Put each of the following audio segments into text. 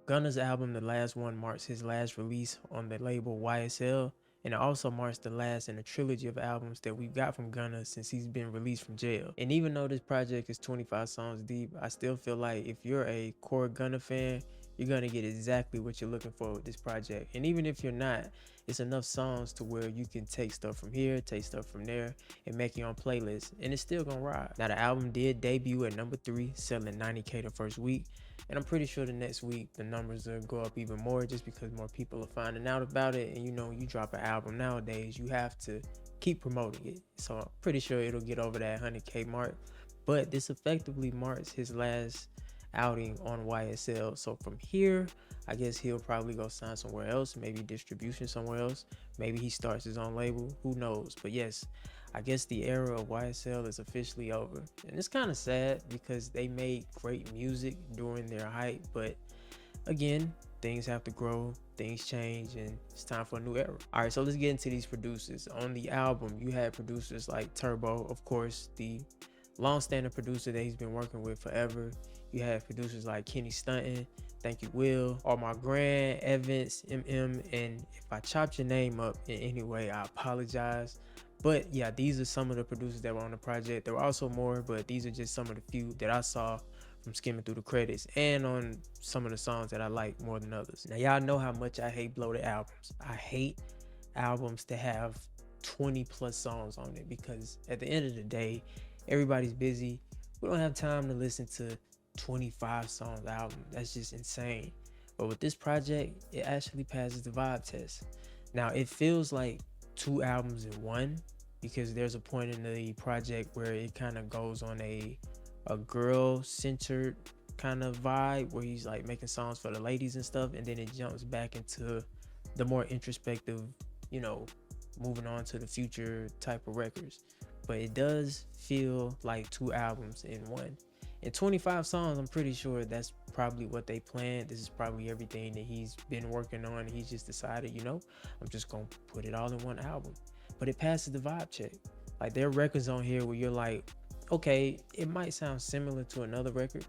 Gunna's album, the last one, marks his last release on the label YSL, and it also marks the last in a trilogy of albums that we've got from Gunna since he's been released from jail. And even though this project is 25 songs deep, I still feel like if you're a core Gunna fan, you're gonna get exactly what you're looking for with this project. And even if you're not, it's enough songs to where you can take stuff from here, take stuff from there, and make your own playlist, and it's still gonna ride. Now, the album did debut at number 3, selling 90K the first week, and I'm pretty sure the next week the numbers will go up even more just because more people are finding out about it. And you know, you drop an album nowadays, you have to keep promoting it. So I'm pretty sure it'll get over that 100K mark. But this effectively marks his last outing on YSL. So from here, I guess he'll probably go sign somewhere else, maybe distribution somewhere else. Maybe he starts his own label, who knows? But yes, I guess the era of YSL is officially over. And it's kind of sad because they made great music during their height, but again, things have to grow, things change, and it's time for a new era. All right, so let's get into these producers. On the album, you had producers like Turbo, of course, the long-standing producer that he's been working with forever. You have producers like Kenny Stunton, Thank You Will, All My Grand, Evans, MM, and if I chopped your name up in any way, I apologize. But yeah, these are some of the producers that were on the project. There were also more, but these are just some of the few that I saw from skimming through the credits and on some of the songs that I like more than others. Now, y'all know how much I hate bloated albums. I hate albums that have 20 plus songs on it because at the end of the day, everybody's busy. We don't have time to listen to 25 songs album. That's just insane. But with this project, it actually passes the vibe test. Now, it feels like 2 albums in one because there's a point in the project where it kind of goes on a girl-centered kind of vibe where he's like making songs for the ladies and stuff, and then it jumps back into the more introspective, you know, moving on to the future type of records. But it does feel like 2 albums in one. And 25 songs, I'm pretty sure that's probably what they planned. This is probably everything that he's been working on. He's just decided, you know, I'm just gonna put it all in one album. But it passes the vibe check. Like, there are records on here where you're like, okay, it might sound similar to another record,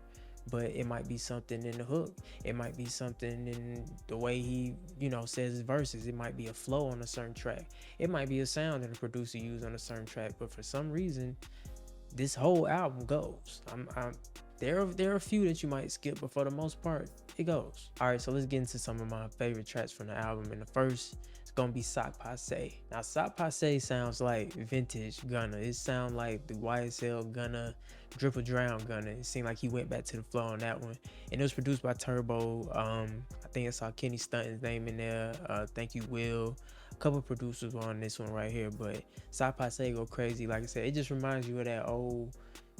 but it might be something in the hook. It might be something in the way he, you know, says his verses. It might be a flow on a certain track. It might be a sound that a producer used on a certain track. But for some reason, this whole album goes. There are a few that you might skip, but for the most part, it goes. All right, so let's get into some of my favorite tracks from the album. And the first is gonna be Sock Passe. Now, Sock Passe sounds like vintage Gunna. It sounds like the YSL Gunna, Drip or Drown Gunna. It seemed like he went back to the flow on that one. And it was produced by Turbo. I think I saw Kenny Stunton's name in there. Thank You Will. Couple producers were on this one right here, but Sock Passe go crazy. Like I said, it just reminds you of that old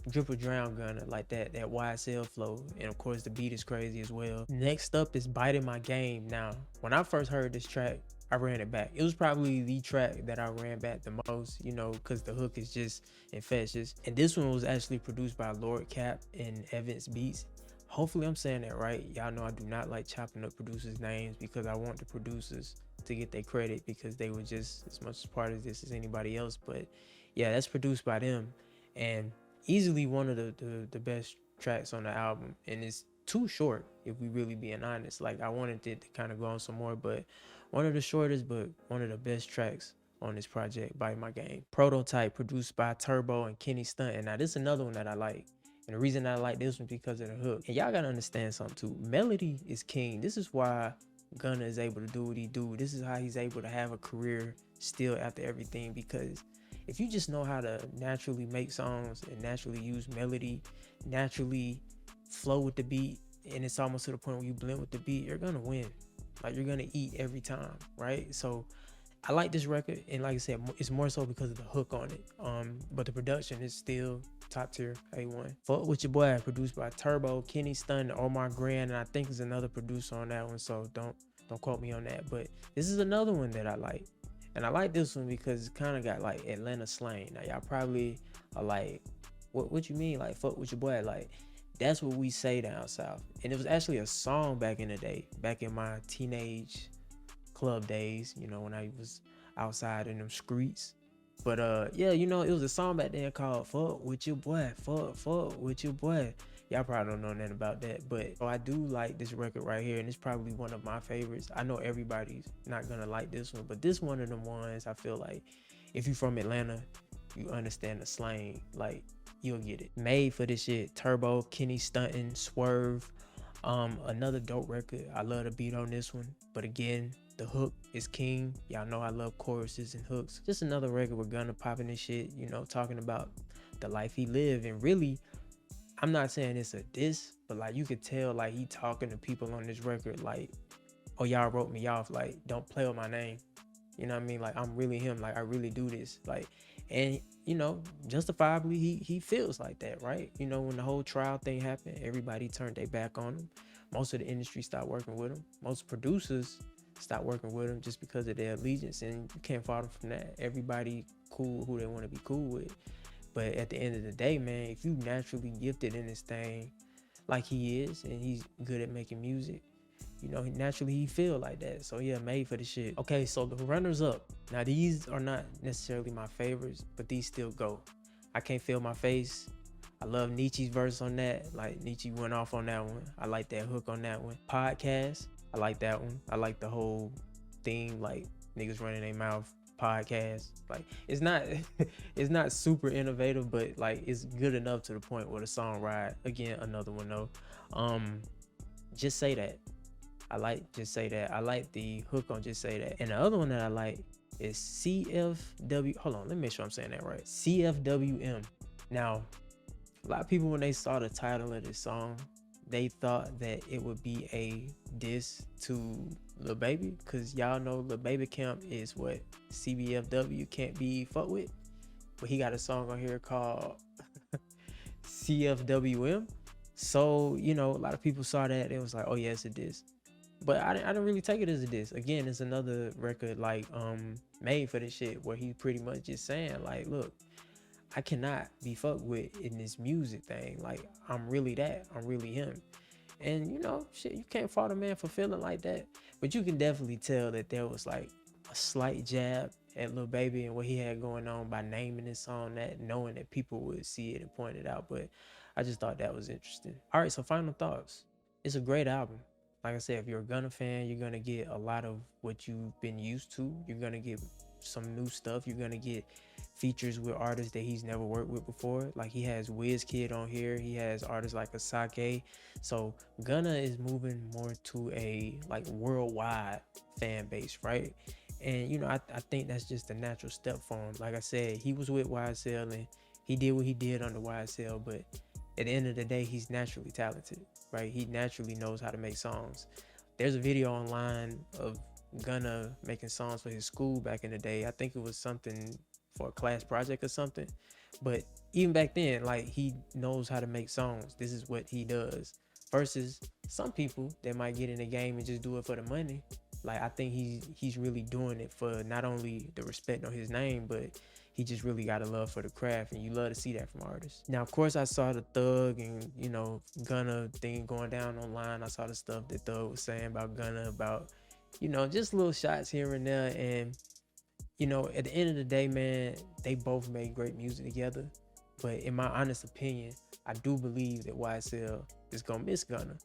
Drip or Drown Gunna, like that YSL flow. And of course the beat is crazy as well. Next up is Biting My Game. Now, when I first heard this track, I ran it back. It was probably the track that I ran back the most, you know, because the hook is just infectious. And this one was actually produced by Lord Cap and Evans Beats. Hopefully I'm saying that right. Y'all know I do not like chopping up producers' names because I want the producers to get their credit because they were just as much a part of this as anybody else. But yeah, that's produced by them and easily one of the best tracks on the album. And it's too short, if we really being honest. Like, I wanted it to kind of go on some more, but one of the shortest but one of the best tracks on this project, Biting My Game. Prototype, produced by Turbo and Kenny Stunton. Now, this is another one that I like. And the reason I like this one is because of the hook. And y'all gotta understand something too. Melody is king. This is why Gunna is able to do what he do. This is how he's able to have a career still after everything, because if you just know how to naturally make songs and naturally use melody, naturally flow with the beat, and it's almost to the point where you blend with the beat, you're gonna win. Like, you're gonna eat every time, right? So I like this record, and like I said, it's more so because of the hook on it. But the production is still top tier, A1. Fuck With Your Boy, produced by Turbo, Kenny Stunton, Omar Grand, and I think there's another producer on that one, so don't quote me on that. But this is another one that I like. And I like this one because it kind of got like Atlanta slang. Now, y'all probably are like, what you mean? Like, fuck with your boy? Like, that's what we say down south. And it was actually a song back in the day, back in my teenage club days, you know, when I was outside in them streets. But yeah, you know, it was a song back then called Fuck With Your Boy, fuck with your boy. Y'all probably don't know nothing about that, but I do like this record right here, and it's probably one of my favorites. I know everybody's not gonna like this one, but this one of them ones I feel like if you from Atlanta, you understand the slang, like you'll get it. Made for this shit, Turbo, Kenny Stuntin', Swerve. Another dope record. I love the beat on this one, but again, the hook is king. Y'all know I love choruses and hooks. Just another record with Gunna popping this shit, you know, talking about the life he lived. And really, I'm not saying it's a diss, but like you could tell like he talking to people on this record like, oh, y'all wrote me off, like don't play with my name. You know what I mean? Like I'm really him, like I really do this. Like, and you know, justifiably he feels like that, right? You know, when the whole trial thing happened, everybody turned their back on him. Most of the industry stopped working with him. Most producers stopped working with him just because of their allegiance, and you can't fault them from that. Everybody cool who they want to be cool with. But at the end of the day, man, if you naturally gifted in this thing like he is, and he's good at making music, you know, naturally he feel like that. So yeah, made for the shit. Okay, so the runners up. Now these are not necessarily my favorites, but these still go. I Can't Feel My Face. I love Nietzsche's verse on that. Like Nietzsche went off on that one. I like that hook on that one. Podcast. I like that one. I like the whole theme, like niggas running their mouth. Podcast. Like it's not it's not super innovative, but like it's good enough to the point where the song ride. Again, another one though. Just Say That. I like Just Say That. I like the hook on Just Say That. And the other one that I like is CFW. Hold on, let me make sure I'm saying that right. CFWM. Now, a lot of people, when they saw the title of this song, they thought that it would be a diss to Lil Baby, because y'all know Lil Baby Camp is what CBFW can't be fucked with. But he got a song on here called CFWM. So, you know, a lot of people saw that. It was like, oh yeah, it's a diss. But I didn't really take it as a diss. Again, it's another record like made for this shit, where he pretty much just saying like, look, I cannot be fucked with in this music thing. Like I'm really that. I'm really him. And you know, shit, you can't fault a man for feeling like that. But you can definitely tell that there was like a slight jab at Lil Baby and what he had going on by naming this song that, knowing that people would see it and point it out. But I just thought that was interesting. All right, so final thoughts. It's a great album. Like I said, if you're a Gunna fan, you're gonna get a lot of what you've been used to. You're gonna get some new stuff. You're gonna get features with artists that he's never worked with before. Like he has WizKid on here. He has artists like Asake. So Gunna is moving more to a like worldwide fan base, right? And you know, I think that's just a natural step for him. Like I said, he was with YSL and he did what he did under YSL, but at the end of the day, he's naturally talented, right? He naturally knows how to make songs. There's a video online of Gunna making songs for his school back in the day. I think it was something for a class project or something. But even back then, like he knows how to make songs. This is what he does. Versus some people that might get in the game and just do it for the money. Like I think he's really doing it for not only the respect on his name, but he just really got a love for the craft, and you love to see that from artists. Now, of course, I saw the Thug and, you know, Gunna thing going down online. I saw the stuff that Thug was saying about Gunna, about, you know, just little shots here and there. And, you know, at the end of the day, man, they both made great music together. But in my honest opinion, I do believe that YSL is going to miss Gunna.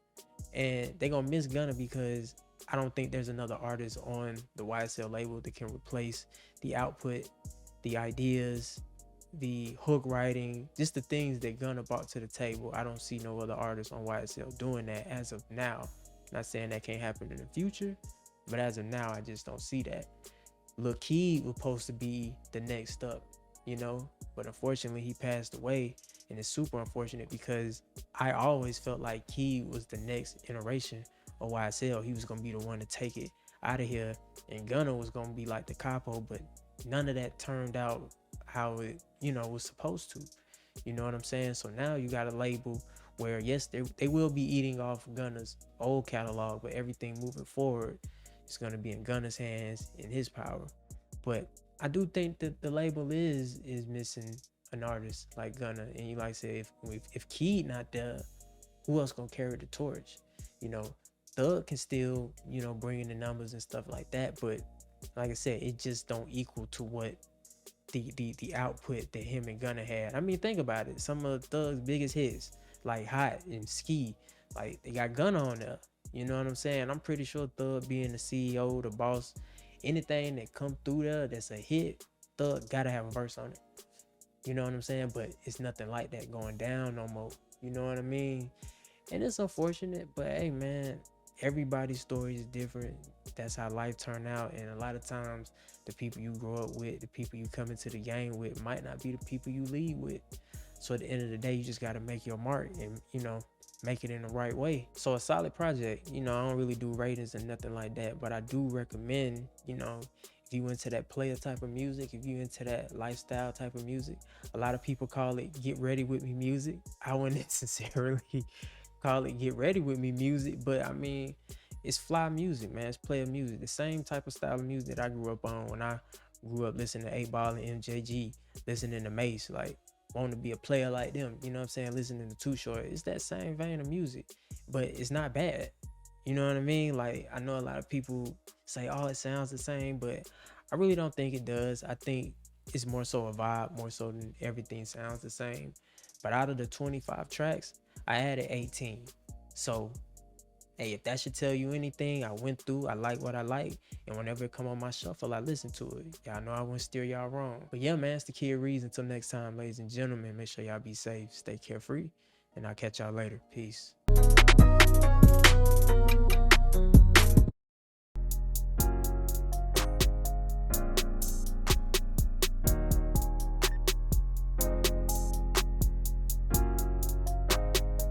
And they're going to miss Gunna because I don't think there's another artist on the YSL label that can replace the output, the ideas, the hook writing, just the things that Gunna brought to the table. I don't see no other artist on YSL doing that as of now. Not saying that can't happen in the future, but as of now, I just don't see that. Lil Keed was supposed to be the next up, you know, but unfortunately he passed away, and it's super unfortunate because I always felt like Keed was the next iteration of YSL. He was gonna be the one to take it out of here, and Gunna was gonna be like the capo, but none of that turned out how it, you know, was supposed to. You know what I'm saying? So now you got a label where, yes, they will be eating off Gunna's old catalog, but everything moving forward is going to be in Gunna's hands, in his power. But I do think that the label is missing an artist like Gunna. And you like say, if Keed not there, who else gonna carry the torch? You know, Thug can still, you know, bring in the numbers and stuff like that, but like I said, it just don't equal to what the output that him and Gunna had. I mean, think about it. Some of Thug's biggest hits, like hot and ski. Like they got Gunna on there. You know what I'm saying? I'm pretty sure Thug being the CEO, the boss, anything that come through there that's a hit, Thug gotta have a verse on it. You know what I'm saying? But it's nothing like that going down no more. You know what I mean? And it's unfortunate, but hey man, everybody's story is different. That's how life turned out. And a lot of times the people you grow up with, the people you come into the game with might not be the people you lead with. So at the end of the day, you just gotta make your mark and, you know, make it in the right way. So a solid project. You know, I don't really do ratings and nothing like that, but I do recommend, you know, if you into that player type of music, if you into that lifestyle type of music, a lot of people call it get ready with me music. I wouldn't necessarily call it get ready with me music, but I mean, it's fly music, man. It's player music, the same type of style of music that I grew up on when I grew up listening to 8 Ball and MJG, listening to Mace, like wanting to be a player like them, you know what I'm saying, listening to Too Short. It's that same vein of music, but it's not bad. You know what I mean? Like, I know a lot of people say, oh, it sounds the same, but I really don't think it does. I think it's more so a vibe, more so than everything sounds the same. But out of the 25 tracks, I added 18. So, hey, if that should tell you anything, I went through, I like what I like, and whenever it come on my shuffle, I listen to it. Y'all know I wouldn't steer y'all wrong. But yeah, man, it's the Kid Ríez. Until next time, ladies and gentlemen, make sure y'all be safe, stay carefree, and I'll catch y'all later. Peace.